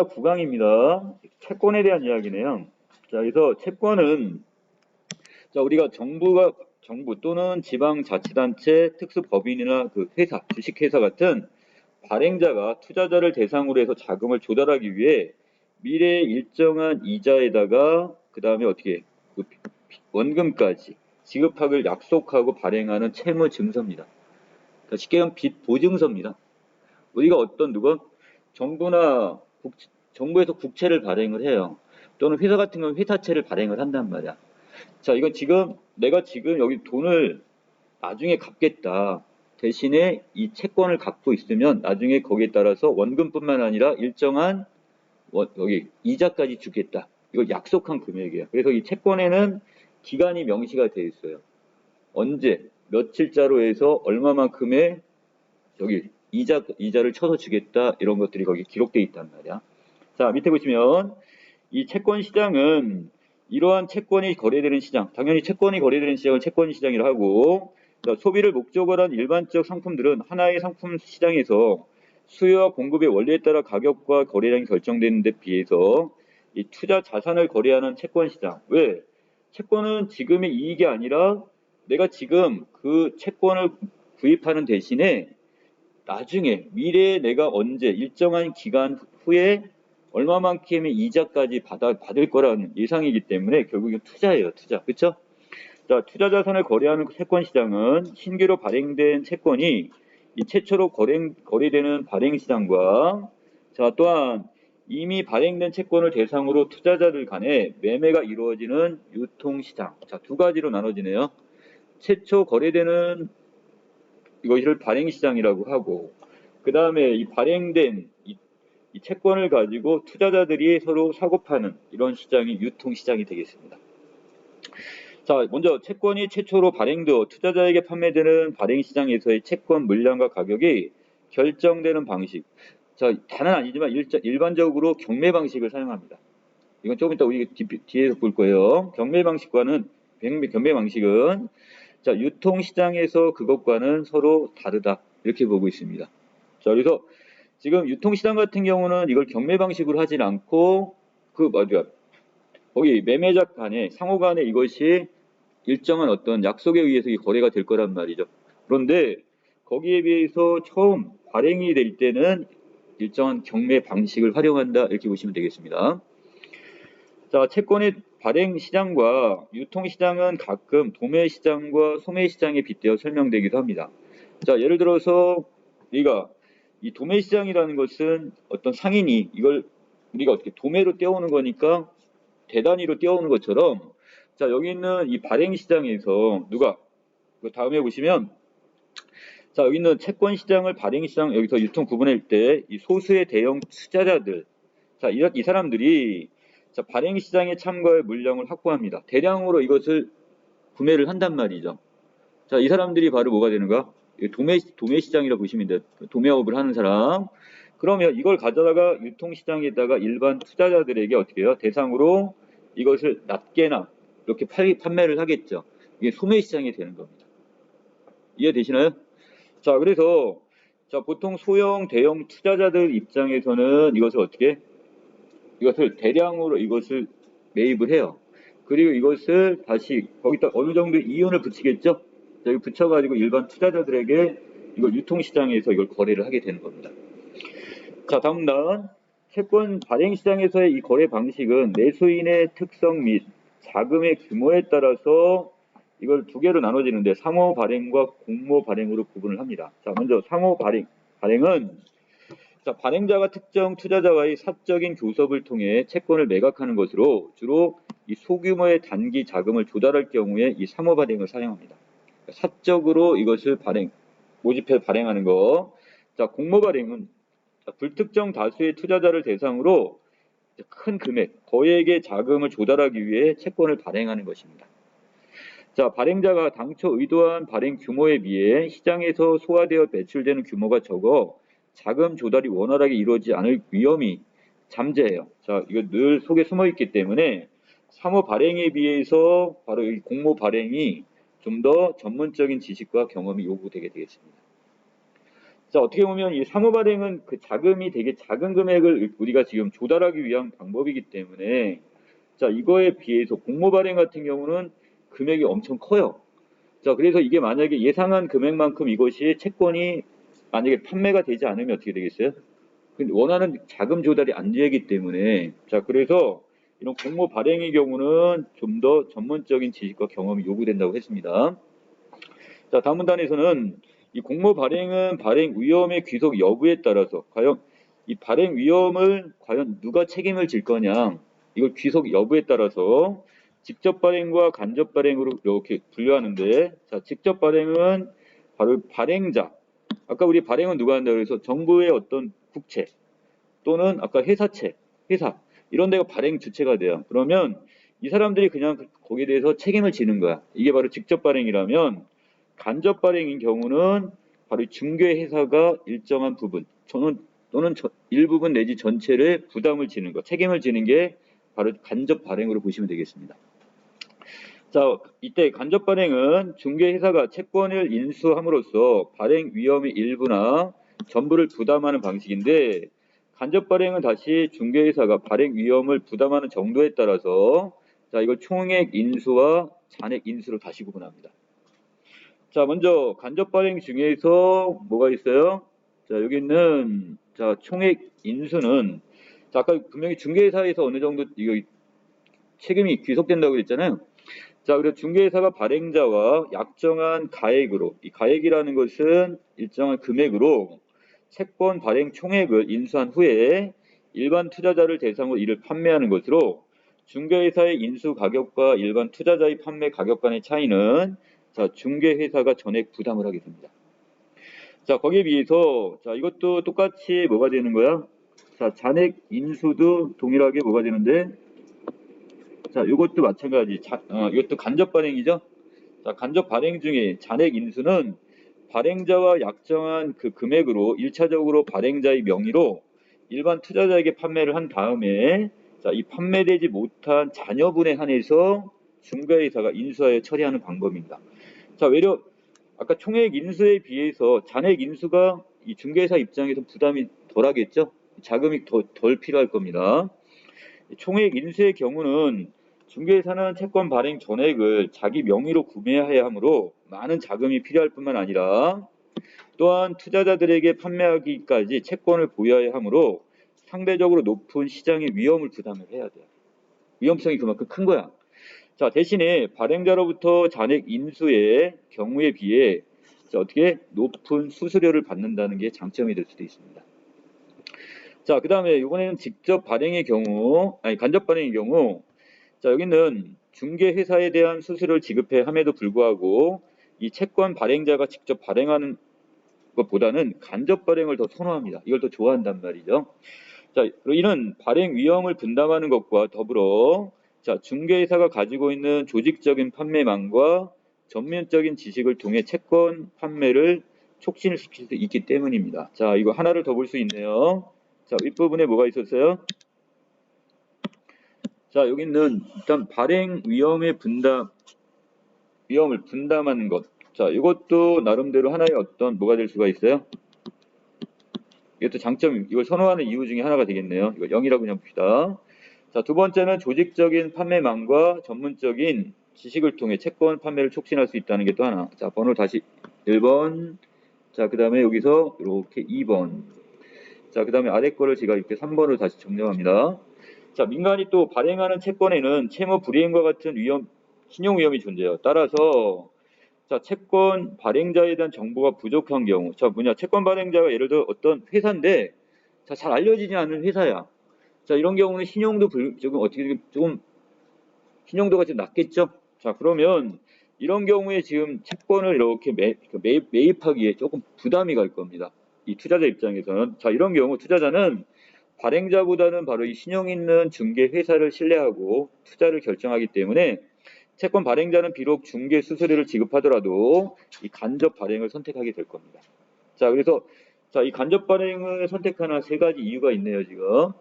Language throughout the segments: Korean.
9강입니다. 채권에 대한 이야기네요. 자, 그래서 채권은 우리가 정부 또는 지방자치단체, 특수법인이나 그 회사, 주식회사 같은 발행자가 투자자를 대상으로 해서 자금을 조달하기 위해 미래의 일정한 이자에다가 그 다음에 어떻게 그 원금까지 지급하기를 약속하고 발행하는 채무 증서입니다. 그러니까 쉽게 말하면 빚 보증서입니다. 우리가 누가 정부나 정부에서 국채를 발행을 해요. 또는 회사 같은 경우는 회사채를 발행을 한단 말이야. 자, 이건 내가 지금 여기 돈을 나중에 갚겠다. 대신에 이 채권을 갖고 있으면 나중에 거기에 따라서 원금뿐만 아니라 일정한 여기 이자까지 주겠다. 이걸 약속한 금액이에요. 그래서 이 채권에는 기간이 명시가 되어 있어요. 언제, 며칠자로 해서 얼마만큼의 여기 이자를 쳐서 주겠다. 이런 것들이 거기 기록되어 있단 말이야. 자, 밑에 보시면 이 채권 시장은 이러한 채권이 거래되는 시장, 당연히 채권이 거래되는 시장을 채권 시장이라 하고, 소비를 목적으로 한 일반적 상품들은 하나의 상품 시장에서 수요와 공급의 원리에 따라 가격과 거래량이 결정되는 데 비해서 이 투자 자산을 거래하는 채권 시장. 왜? 채권은 지금의 이익이 아니라 내가 지금 그 채권을 구입하는 대신에 나중에 미래에 내가 언제 일정한 기간 후에 얼마만큼의 이자까지 받을 거라는 예상이기 때문에 결국엔 투자예요, 투자. 그렇죠? 자, 투자 자산을 거래하는 채권 시장은 신규로 발행된 채권이 이 최초로 거래되는 발행 시장과 자, 또한 이미 발행된 채권을 대상으로 투자자들 간에 매매가 이루어지는 유통 시장. 자, 두 가지로 나눠지네요. 최초 거래되는 이것을 발행 시장이라고 하고 그 다음에 이 발행된 이 채권을 가지고 투자자들이 서로 사고 파는 이런 시장이 유통 시장이 되겠습니다. 자, 먼저 채권이 최초로 발행되어 투자자에게 판매되는 발행 시장에서의 채권 물량과 가격이 결정되는 방식. 자, 다는 아니지만 일반적으로 경매 방식을 사용합니다. 이건 조금 이따 우리 뒤에서 볼 거예요. 경매 방식은 자, 유통 시장에서 그것과는 서로 다르다. 이렇게 보고 있습니다. 자, 그래서 지금 유통시장 같은 경우는 이걸 경매 방식으로 하진 않고 거기 매매자 간에 상호 간에 이것이 일정한 어떤 약속에 의해서 이 거래가 될 거란 말이죠. 그런데 거기에 비해서 처음 발행이 될 때는 일정한 경매 방식을 활용한다 이렇게 보시면 되겠습니다. 자, 채권의 발행 시장과 유통 시장은 가끔 도매 시장과 소매 시장에 빗대어 설명되기도 합니다. 자, 예를 들어서 우리가 이 도매 시장이라는 것은 어떤 상인이 이걸 우리가 어떻게 도매로 떼어오는 거니까 대단위로 떼어오는 것처럼 자, 여기 있는 이 발행 시장에서 그 다음에 보시면 자, 여기 있는 채권 시장을 발행 시장 여기서 유통 구분할 때 이 소수의 대형 투자자들 자, 이 사람들이 자, 발행 시장에 참가해 물량을 확보합니다. 대량으로 이것을 구매를 한단 말이죠. 자, 이 사람들이 바로 뭐가 되는가? 도매 시장이라고 보시면 돼요. 도매업을 하는 사람. 그러면 이걸 가져다가 유통시장에다가 일반 투자자들에게 어떻게 해요? 대상으로 이것을 낮게나 이렇게 판매를 하겠죠. 이게 소매시장이 되는 겁니다. 이해되시나요? 자, 그래서 자, 보통 소형, 대형 투자자들 입장에서는 이것을 대량으로 이것을 매입을 해요. 그리고 이것을 다시 거기다 어느 정도 이윤을 붙이겠죠? 여기 붙여가지고 일반 투자자들에게 이걸 유통시장에서 이걸 거래를 하게 되는 겁니다. 자, 다음 단 채권 발행시장에서의 이 거래 방식은 매수인의 특성 및 자금의 규모에 따라서 이걸 두 개로 나눠지는데 상호 발행과 공모 발행으로 구분을 합니다. 자, 먼저 상호 발행은 자, 발행자가 특정 투자자와의 사적인 교섭을 통해 채권을 매각하는 것으로 주로 이 소규모의 단기 자금을 조달할 경우에 이 상호 발행을 사용합니다. 사적으로 이것을 모집해 발행하는 거. 자, 공모 발행은 불특정 다수의 투자자를 대상으로 큰 금액, 거액의 자금을 조달하기 위해 채권을 발행하는 것입니다. 자, 발행자가 당초 의도한 발행 규모에 비해 시장에서 소화되어 배출되는 규모가 적어 자금 조달이 원활하게 이루어지지 않을 위험이 잠재해요. 자, 이거 늘 속에 숨어 있기 때문에 상호 발행에 비해서 바로 이 공모 발행이 좀 더 전문적인 지식과 경험이 요구되게 되겠습니다. 자, 어떻게 보면 이 상호 발행은 그 자금이 되게 작은 금액을 우리가 지금 조달하기 위한 방법이기 때문에 자, 이거에 비해서 공모 발행 같은 경우는 금액이 엄청 커요. 자, 그래서 이게 만약에 예상한 금액만큼 이것이 채권이 만약에 판매가 되지 않으면 어떻게 되겠어요? 원하는 자금 조달이 안 되기 때문에 자, 그래서 이런 공모 발행의 경우는 좀 더 전문적인 지식과 경험이 요구된다고 했습니다. 자, 다음 문단에서는 이 공모 발행은 발행 위험의 귀속 여부에 따라서 과연 이 발행 위험을 과연 누가 책임을 질 거냐 이걸 귀속 여부에 따라서 직접 발행과 간접 발행으로 이렇게 분류하는데 자, 직접 발행은 바로 발행자 아까 우리 발행은 누가 한다고 해서 정부의 어떤 국채 또는 아까 회사채 회사 이런 데가 발행 주체가 돼요. 그러면 이 사람들이 그냥 거기에 대해서 책임을 지는 거야. 이게 바로 직접 발행이라면 간접 발행인 경우는 바로 중개회사가 일정한 부분 또는 일부분 내지 전체를 부담을 지는 것, 책임을 지는 게 바로 간접 발행으로 보시면 되겠습니다. 자, 이때 간접 발행은 중개회사가 채권을 인수함으로써 발행 위험의 일부나 전부를 부담하는 방식인데 간접 발행은 다시 중개회사가 발행 위험을 부담하는 정도에 따라서 자, 이걸 총액 인수와 잔액 인수로 다시 구분합니다. 자, 먼저 간접 발행 중에서 뭐가 있어요? 자, 여기 있는 자, 총액 인수는 자, 아까 분명히 중개회사에서 어느 정도 이거 책임이 귀속된다고 했잖아요. 자, 그래서 중개회사가 발행자와 약정한 가액으로 이 가액이라는 것은 일정한 금액으로 채권 발행 총액을 인수한 후에 일반 투자자를 대상으로 이를 판매하는 것으로 중개회사의 인수 가격과 일반 투자자의 판매 가격 간의 차이는 자, 중개회사가 전액 부담을 하게 됩니다. 자, 거기에 비해서 자, 이것도 똑같이 뭐가 되는 거야? 자, 잔액 인수도 동일하게 뭐가 되는데 자, 이것도 마찬가지. 이것도 간접 발행이죠. 자, 간접 발행 중에 잔액 인수는 발행자와 약정한 그 금액으로 1차적으로 발행자의 명의로 일반 투자자에게 판매를 한 다음에 자, 이 판매되지 못한 잔여분에 한해서 중개회사가 인수하여 처리하는 방법입니다. 자, 외려 아까 총액 인수에 비해서 잔액 인수가 이 중개회사 입장에서 부담이 덜하겠죠. 자금이 덜 필요할 겁니다. 총액 인수의 경우는 중개사는 채권 발행 전액을 자기 명의로 구매해야 하므로 많은 자금이 필요할 뿐만 아니라 또한 투자자들에게 판매하기까지 채권을 보유해야 하므로 상대적으로 높은 시장의 위험을 부담을 해야 돼요. 위험성이 그만큼 큰 거야. 자, 대신에 발행자로부터 잔액 인수의 경우에 비해 어떻게 높은 수수료를 받는다는 게 장점이 될 수도 있습니다. 자, 그 다음에 이번에는 직접 발행의 경우, 간접 발행의 경우, 자, 여기는 중개회사에 대한 수수료를 지급해야 함에도 불구하고 이 채권 발행자가 직접 발행하는 것보다는 간접 발행을 더 선호합니다. 이걸 더 좋아한단 말이죠. 자, 이는 발행 위험을 분담하는 것과 더불어 자, 중개회사가 가지고 있는 조직적인 판매망과 전문적인 지식을 통해 채권 판매를 촉진시킬 수 있기 때문입니다. 자, 이거 하나를 더 볼 수 있네요. 자, 윗부분에 뭐가 있었어요? 자, 여기는 일단 발행 위험을 분담하는 것. 자, 이것도 나름대로 하나의 어떤 뭐가 될 수가 있어요? 이것도 장점, 이걸 선호하는 이유 중에 하나가 되겠네요. 이거 0이라고 그냥 봅시다. 자, 두 번째는 조직적인 판매망과 전문적인 지식을 통해 채권 판매를 촉진할 수 있다는 게 또 하나. 자, 번호 다시 1번. 자, 그 다음에 여기서 이렇게 2번. 자, 그 다음에 아래 거를 제가 이렇게 3번으로 다시 정리합니다. 자, 민간이 또 발행하는 채권에는 채무 불이행과 같은 신용 위험이 존재해요. 따라서 자, 채권 발행자에 대한 정보가 부족한 경우, 자, 채권 발행자가 예를 들어 어떤 회사인데, 자, 잘 알려지지 않은 회사야. 자, 이런 경우는 조금 신용도가 좀 낮겠죠? 자, 그러면 이런 경우에 지금 채권을 이렇게 매입하기에 조금 부담이 갈 겁니다. 이 투자자 입장에서는. 자, 이런 경우 투자자는 발행자보다는 바로 이 신용 있는 중개 회사를 신뢰하고 투자를 결정하기 때문에 채권 발행자는 비록 중개 수수료를 지급하더라도 이 간접 발행을 선택하게 될 겁니다. 자, 그래서 자, 이 간접 발행을 선택하는 세 가지 이유가 있네요, 지금.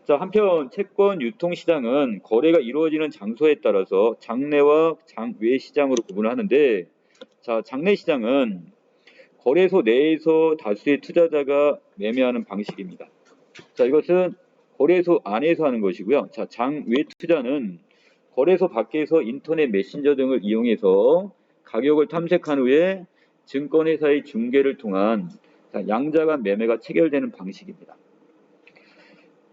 자, 한편 채권 유통 시장은 거래가 이루어지는 장소에 따라서 장내와 장외 시장으로 구분을 하는데 자, 장내 시장은 거래소 내에서 다수의 투자자가 매매하는 방식입니다. 자, 이것은 거래소 안에서 하는 것이고요. 자, 장외 투자는 거래소 밖에서 인터넷 메신저 등을 이용해서 가격을 탐색한 후에 증권회사의 중개를 통한 양자 간 매매가 체결되는 방식입니다.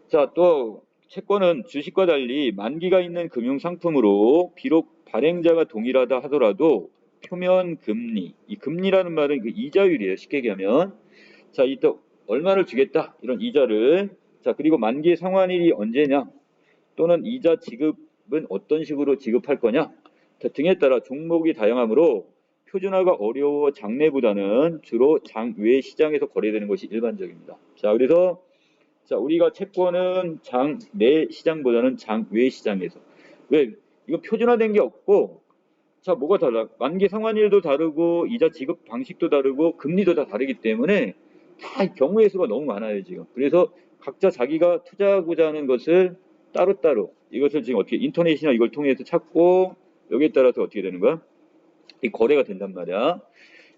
자, 또 채권은 주식과 달리 만기가 있는 금융상품으로 비록 발행자가 동일하다 하더라도 표면 금리, 이 금리라는 말은 그 이자율이에요. 쉽게 얘기하면. 자, 이때 얼마를 주겠다 이런 이자를, 자, 그리고 만기 상환일이 언제냐, 또는 이자 지급은 어떤 식으로 지급할 거냐 등에 따라 종목이 다양하므로 표준화가 어려워 장내보다는 주로 장외 시장에서 거래되는 것이 일반적입니다. 자, 그래서 자, 우리가 채권은 장내 시장보다는 장외 시장에서. 왜? 이거 표준화된 게 없고, 자, 뭐가 달라? 만기 상환일도 다르고, 이자 지급 방식도 다르고, 금리도 다 다르기 때문에 다 경우의 수가 너무 많아요, 지금. 그래서 각자 자기가 투자하고자 하는 것을 따로따로, 이것을 지금 어떻게 인터넷이나 이걸 통해서 찾고, 여기에 따라서 어떻게 되는 거야? 이 거래가 된단 말이야.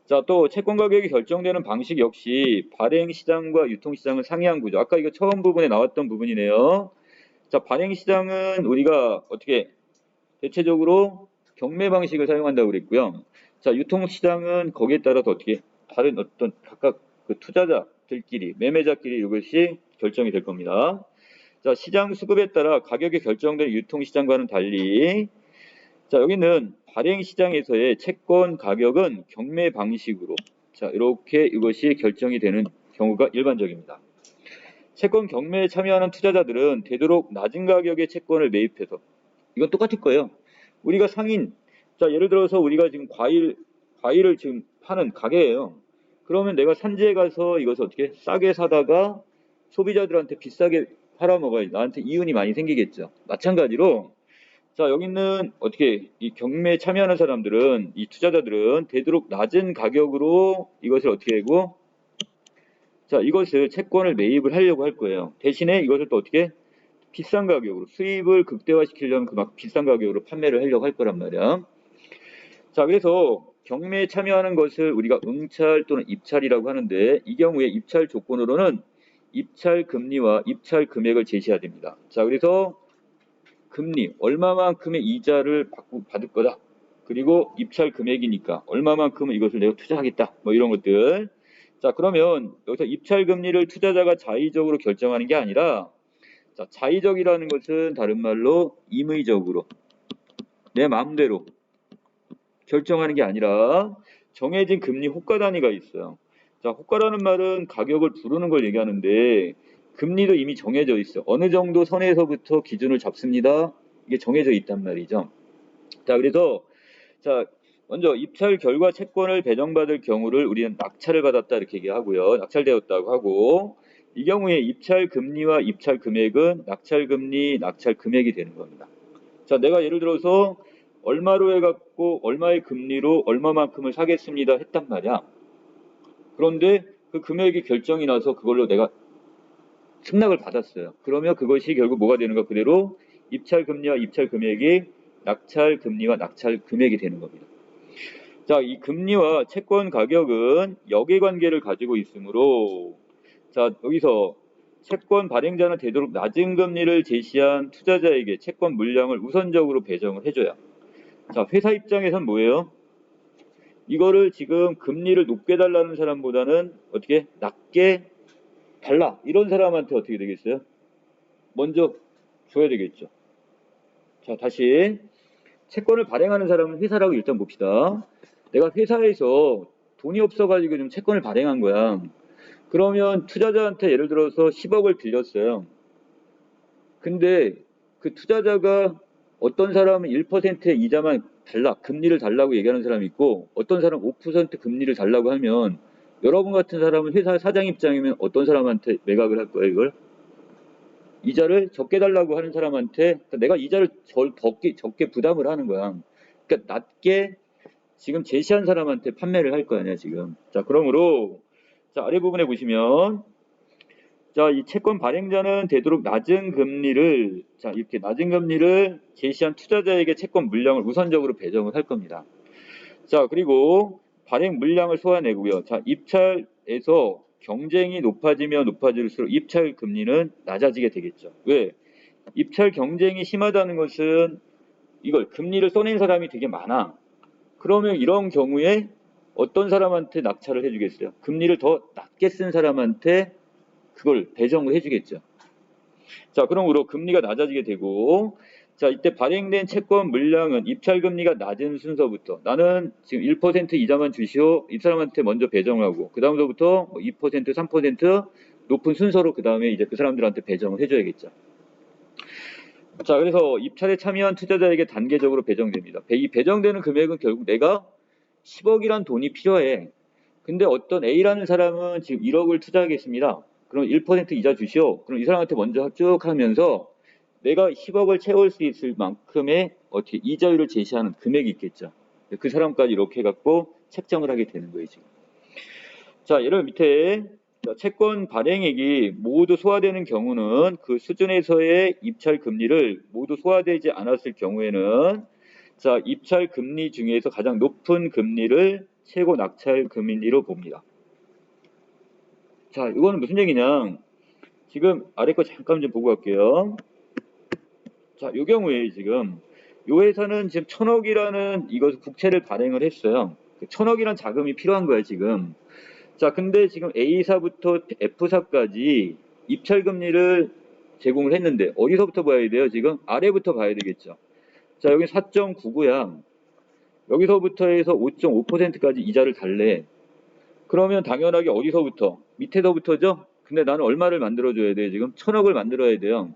자, 또 채권 가격이 결정되는 방식 역시 발행 시장과 유통 시장을 상이한 구조. 아까 이거 처음 부분에 나왔던 부분이네요. 자, 발행 시장은 우리가 어떻게 대체적으로 경매 방식을 사용한다고 그랬고요. 자, 유통 시장은 거기에 따라서 어떻게 다른 어떤 각각 그 투자자들끼리, 매매자끼리 이것이 결정이 될 겁니다. 자, 시장 수급에 따라 가격이 결정된 유통 시장과는 달리, 자, 여기는 발행 시장에서의 채권 가격은 경매 방식으로, 자, 이렇게 이것이 결정이 되는 경우가 일반적입니다. 채권 경매에 참여하는 투자자들은 되도록 낮은 가격의 채권을 매입해서, 이건 똑같을 거예요. 우리가 상인, 자, 예를 들어서 우리가 지금 과일을 지금 파는 가게예요. 그러면 내가 산지에 가서 이것을 어떻게 싸게 사다가 소비자들한테 비싸게 팔아먹어야 나한테 이윤이 많이 생기겠죠. 마찬가지로, 자, 여기는 어떻게 이 경매에 참여하는 사람들은, 이 투자자들은 되도록 낮은 가격으로 이것을 어떻게 하고, 자, 이것을 채권을 매입을 하려고 할 거예요. 대신에 이것을 또 어떻게 비싼 가격으로 수입을 극대화시키려면 그 막 비싼 가격으로 판매를 하려고 할 거란 말이야. 자, 그래서 경매에 참여하는 것을 우리가 응찰 또는 입찰이라고 하는데, 이 경우에 입찰 조건으로는 입찰 금리와 입찰 금액을 제시해야 됩니다. 자, 그래서 금리, 얼마만큼의 이자를 받을 거다. 그리고 입찰 금액이니까 얼마만큼은 이것을 내가 투자하겠다. 뭐 이런 것들. 자, 그러면 여기서 입찰 금리를 투자자가 자의적으로 결정하는 게 아니라, 자, 자의적이라는 것은 다른 말로 임의적으로 내 마음대로 결정하는 게 아니라 정해진 금리 호가 단위가 있어요. 자, 호가라는 말은 가격을 부르는 걸 얘기하는데, 금리도 이미 정해져 있어. 어느 정도 선에서부터 기준을 잡습니다. 이게 정해져 있단 말이죠. 자, 그래서 자, 먼저 입찰 결과 채권을 배정받을 경우를 우리는 낙찰을 받았다 이렇게 얘기하고요. 낙찰되었다고 하고, 이 경우에 입찰 금리와 입찰 금액은 낙찰 금리, 낙찰 금액이 되는 겁니다. 자, 내가 예를 들어서 얼마로 해갖고 얼마의 금리로 얼마만큼을 사겠습니다 했단 말이야. 그런데 그 금액이 결정이 나서 그걸로 내가 승낙을 받았어요. 그러면 그것이 결국 뭐가 되는가, 그대로 입찰 금리와 입찰 금액이 낙찰 금리와 낙찰 금액이 되는 겁니다. 자, 이 금리와 채권 가격은 역의관계를 가지고 있으므로, 자, 여기서 채권 발행자는 되도록 낮은 금리를 제시한 투자자에게 채권 물량을 우선적으로 배정을 해줘야. 자, 회사 입장에선 뭐예요? 이거를 지금 금리를 높게 달라는 사람보다는 어떻게 낮게 달라, 이런 사람한테 어떻게 되겠어요? 먼저 줘야 되겠죠. 자, 다시 채권을 발행하는 사람은 회사라고 일단 봅시다. 내가 회사에서 돈이 없어가지고 좀 채권을 발행한 거야. 그러면 투자자한테 예를 들어서 10억을 빌렸어요. 근데 그 투자자가 어떤 사람은 1%의 이자만 달라, 금리를 달라고 얘기하는 사람이 있고, 어떤 사람은 5% 금리를 달라고 하면, 여러분 같은 사람은 회사 사장 입장이면 어떤 사람한테 매각을 할 거예요, 이걸? 이자를 적게 달라고 하는 사람한테, 그러니까 내가 이자를 적게 부담을 하는 거야. 그러니까 낮게 지금 제시한 사람한테 판매를 할 거 아니야, 지금. 자, 그러므로, 자, 아래 부분에 보시면, 자, 이 채권 발행자는 되도록 낮은 금리를, 자, 이렇게 낮은 금리를 제시한 투자자에게 채권 물량을 우선적으로 배정을 할 겁니다. 자, 그리고 발행 물량을 쏟아내고요. 자, 입찰에서 경쟁이 높아지면 높아질수록 입찰 금리는 낮아지게 되겠죠. 왜? 입찰 경쟁이 심하다는 것은 이걸 금리를 써낸 사람이 되게 많아. 그러면 이런 경우에 어떤 사람한테 낙찰을 해주겠어요? 금리를 더 낮게 쓴 사람한테 그걸 배정을 해주겠죠. 자, 그러므로 금리가 낮아지게 되고, 자, 이때 발행된 채권 물량은 입찰 금리가 낮은 순서부터 나는 지금 1% 이자만 주시오. 이 사람한테 먼저 배정하고 그 다음서부터 2%, 3% 높은 순서로 그 다음에 이제 그 사람들한테 배정을 해줘야겠죠. 자, 그래서 입찰에 참여한 투자자에게 단계적으로 배정됩니다. 이 배정되는 금액은 결국 내가 10억이란 돈이 필요해. 근데 어떤 A라는 사람은 지금 1억을 투자하겠습니다. 그럼 1% 이자 주시오. 그럼 이 사람한테 먼저 쭉 하면서 내가 10억을 채울 수 있을 만큼의 어떻게 이자율을 제시하는 금액이 있겠죠. 그 사람까지 이렇게 해갖고 책정을 하게 되는 거예요, 지금. 자, 예를 밑에 채권 발행액이 모두 소화되는 경우는 그 수준에서의 입찰 금리를 모두 소화되지 않았을 경우에는 자, 입찰 금리 중에서 가장 높은 금리를 최고 낙찰 금리로 봅니다. 자, 이거는 무슨 얘기냐? 지금 아래 거 잠깐 좀 보고 갈게요. 자, 이 경우에 지금 이 회사는 지금 1,000억이라는 이것을 국채를 발행을 했어요. 1,000억이란 자금이 필요한 거예요, 지금. 자, 근데 지금 A사부터 F사까지 입찰 금리를 제공을 했는데 어디서부터 봐야 돼요? 지금 아래부터 봐야 되겠죠. 자, 여기 4.99야. 여기서부터 해서 5.5%까지 이자를 달래. 그러면 당연하게 어디서부터? 밑에서부터죠? 근데 나는 얼마를 만들어줘야 돼요? 지금 1,000억을 만들어야 돼요.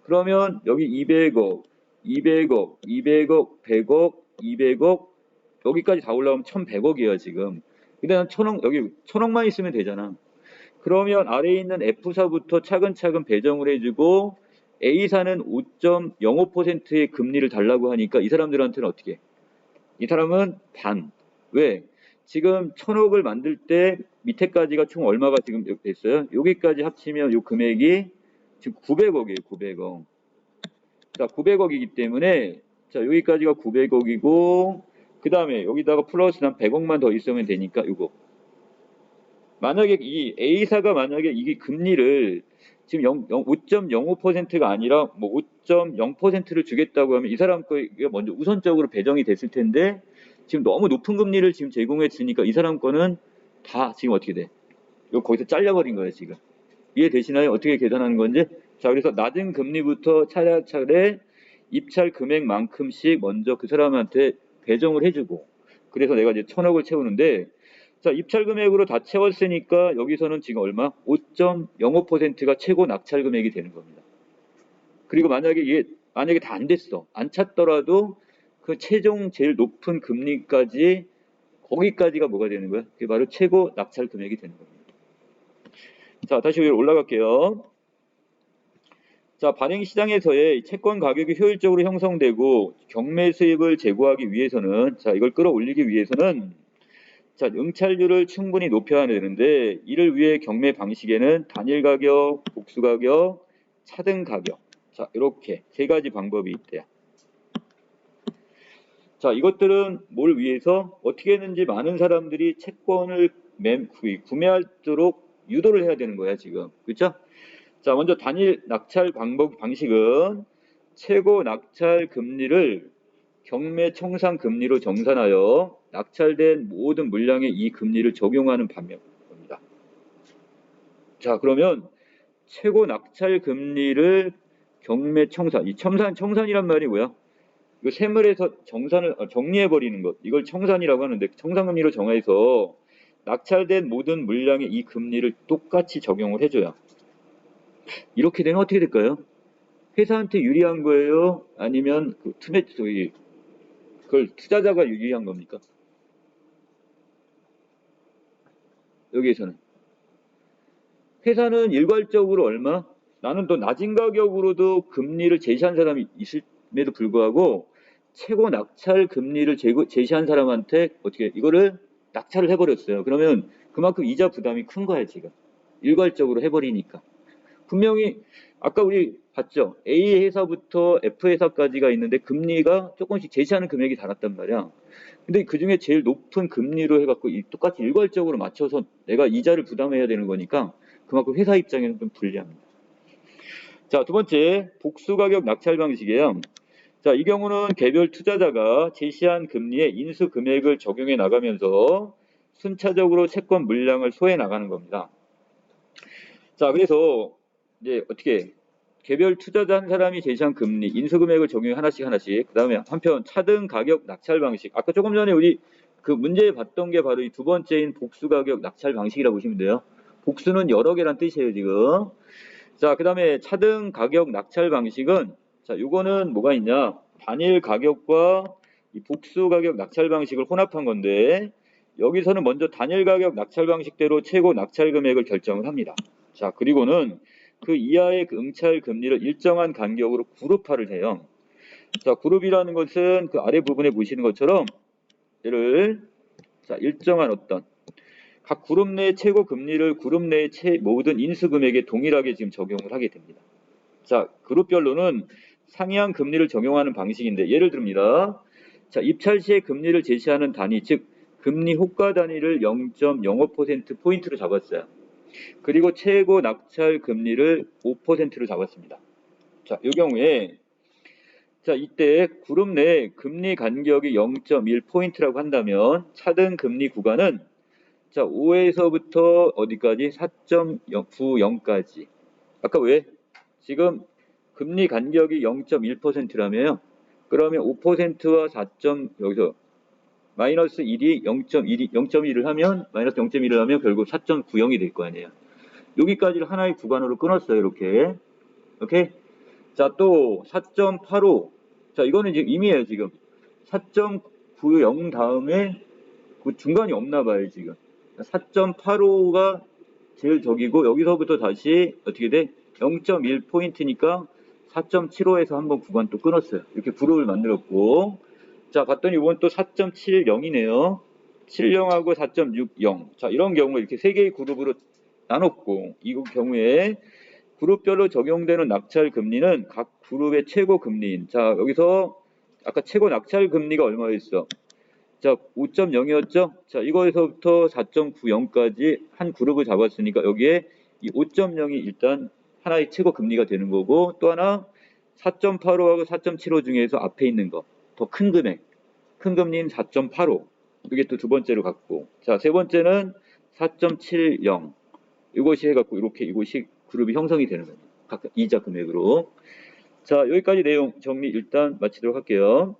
그러면 여기 200억, 200억, 200억, 100억, 200억 여기까지 다 올라오면 1,100억이에요 지금. 근데 난 1,000억 여기 1,000억만 있으면 되잖아. 그러면 아래에 있는 F사부터 차근차근 배정을 해주고 A사는 5.05%의 금리를 달라고 하니까 이 사람들한테는 어떻게 해? 이 사람은 반. 왜? 지금 1,000억을 만들 때 밑에까지가 총 얼마가 지금 됐어요? 여기까지 합치면 이 금액이 지금 900억이에요. 900억. 자, 900억이기 때문에 자, 여기까지가 900억이고 그 다음에 여기다가 플러스 한 100억만 더 있으면 되니까 이거. 만약에 이 A사가 만약에 이게 금리를 지금 5.05%가 아니라 뭐 5.0%를 주겠다고 하면 이 사람 거가 먼저 우선적으로 배정이 됐을 텐데 지금 너무 높은 금리를 지금 제공해 주니까 이 사람 거는 다 지금 어떻게 돼? 이거 거기서 잘려버린 거예요, 지금. 이해되시나요? 어떻게 계산하는 건지? 자, 그래서 낮은 금리부터 차례차례 입찰 금액만큼씩 먼저 그 사람한테 배정을 해주고 그래서 내가 이제 1,000억을 채우는데 자, 입찰 금액으로 다 채웠으니까 여기서는 지금 얼마? 5.05%가 최고 낙찰 금액이 되는 겁니다. 그리고 만약에 이게 다 안 됐어. 안 찼더라도 그 최종 제일 높은 금리까지 거기까지가 뭐가 되는 거야? 그게 바로 최고 낙찰 금액이 되는 겁니다. 자, 다시 위로 올라갈게요. 자, 발행 시장에서의 채권 가격이 효율적으로 형성되고 경매 수입을 제고하기 위해서는 자, 이걸 끌어올리기 위해서는 자, 응찰률을 충분히 높여야 되는데 이를 위해 경매 방식에는 단일 가격, 복수 가격, 차등 가격 자, 이렇게 세 가지 방법이 있대요. 자, 이것들은 뭘 위해서 어떻게 했는지 많은 사람들이 채권을 구매하도록 유도를 해야 되는 거야, 지금. 그렇죠? 자, 먼저 단일 낙찰 방식은 최고 낙찰 금리를 경매 총상 금리로 정산하여 낙찰된 모든 물량에 이 금리를 적용하는 방법입니다. 자, 그러면 최고 낙찰 금리를 경매 청산, 이 청산이란 말이 뭐야? 이거 세물에서 정리해 버리는 것, 이걸 청산이라고 하는데 청산 금리로 정해서 낙찰된 모든 물량에 이 금리를 똑같이 적용을 해줘야. 이렇게 되면 어떻게 될까요? 회사한테 유리한 거예요? 아니면 그걸 투자자가 유리한 겁니까? 여기에서는 회사는 일괄적으로 얼마? 나는 더 낮은 가격으로도 금리를 제시한 사람이 있음에도 불구하고 최고 낙찰 금리를 제시한 사람한테 어떻게 이거를 낙찰을 해버렸어요. 그러면 그만큼 이자 부담이 큰 거야 지금. 일괄적으로 해버리니까. 분명히 아까 우리 봤죠? A 회사부터 F 회사까지가 있는데 금리가 조금씩 제시하는 금액이 달랐단 말이야. 근데 그 중에 제일 높은 금리로 해갖고 똑같이 일괄적으로 맞춰서 내가 이자를 부담해야 되는 거니까 그만큼 회사 입장에는 좀 불리합니다. 자, 두 번째, 복수가격 낙찰 방식이에요. 자, 이 경우는 개별 투자자가 제시한 금리에 인수 금액을 적용해 나가면서 순차적으로 채권 물량을 소해 나가는 겁니다. 자, 그래서 이제 어떻게 개별 투자자 한 사람이 제시한 금리, 인수 금액을 적용해 하나씩. 그 다음에 한편 차등 가격 낙찰 방식. 아까 조금 전에 우리 그 문제에 봤던 게 바로 이 두 번째인 복수 가격 낙찰 방식이라고 보시면 돼요. 복수는 여러 개란 뜻이에요, 지금. 자, 그 다음에 차등 가격 낙찰 방식은 자, 요거는 뭐가 있냐? 단일 가격과 이 복수 가격 낙찰 방식을 혼합한 건데 여기서는 먼저 단일 가격 낙찰 방식대로 최고 낙찰 금액을 결정을 합니다. 자, 그리고는 그 이하의 그 응찰 금리를 일정한 간격으로 그룹화를 해요. 자, 그룹이라는 것은 그 아래 부분에 보시는 것처럼 얘를 자, 일정한 어떤 각 그룹 내 최고 금리를 그룹 내의 모든 인수 금액에 동일하게 지금 적용을 하게 됩니다. 자, 그룹별로는 상향 금리를 적용하는 방식인데 예를 듭니다. 자, 입찰 시에 금리를 제시하는 단위, 즉 금리 호가 단위를 0.05% 포인트로 잡았어요. 그리고 최고 낙찰 금리를 5%로 잡았습니다. 자, 이 경우에 자, 이때 그룹 내 금리 간격이 0.1포인트라고 한다면 차등 금리 구간은 자, 5에서부터 어디까지? 4.90까지. 아까 왜? 지금 금리 간격이 0.1%라며요. 그러면 5%와 4. 여기서 마이너스 1이 0.1을 하면 마이너스 0.1을 하면 결국 4.90이 될 거 아니에요. 여기까지를 하나의 구간으로 끊었어요. 이렇게. 오케이? 자, 또 4.85. 자, 이거는 지금 임의예요, 지금. 4.90 다음에 그 중간이 없나 봐요, 지금. 4.85가 제일 적이고 여기서부터 다시 어떻게 돼? 0.1포인트니까 4.75에서 한번 구간 또 끊었어요. 이렇게 그룹을 만들었고 자, 봤더니 이건 또 4.70이네요. 70하고 4.60. 자, 이런 경우 이렇게 세 개의 그룹으로 나눴고 이 경우에 그룹별로 적용되는 낙찰 금리는 각 그룹의 최고 금리인. 자, 여기서 아까 최고 낙찰 금리가 얼마였어? 자, 5.0이었죠? 자, 이거에서부터 4.90까지 한 그룹을 잡았으니까 여기에 이 5.0이 일단 하나의 최고 금리가 되는 거고 또 하나 4.85하고 4.75 중에서 앞에 있는 거 더 큰 금액, 큰 금리는 4.85 이게 또 두 번째로 갖고 자, 세 번째는 4.70 이것이 해갖고 이렇게 이것이 그룹이 형성이 되는 거예요. 각 이자 금액으로. 자, 여기까지 내용 정리 일단 마치도록 할게요.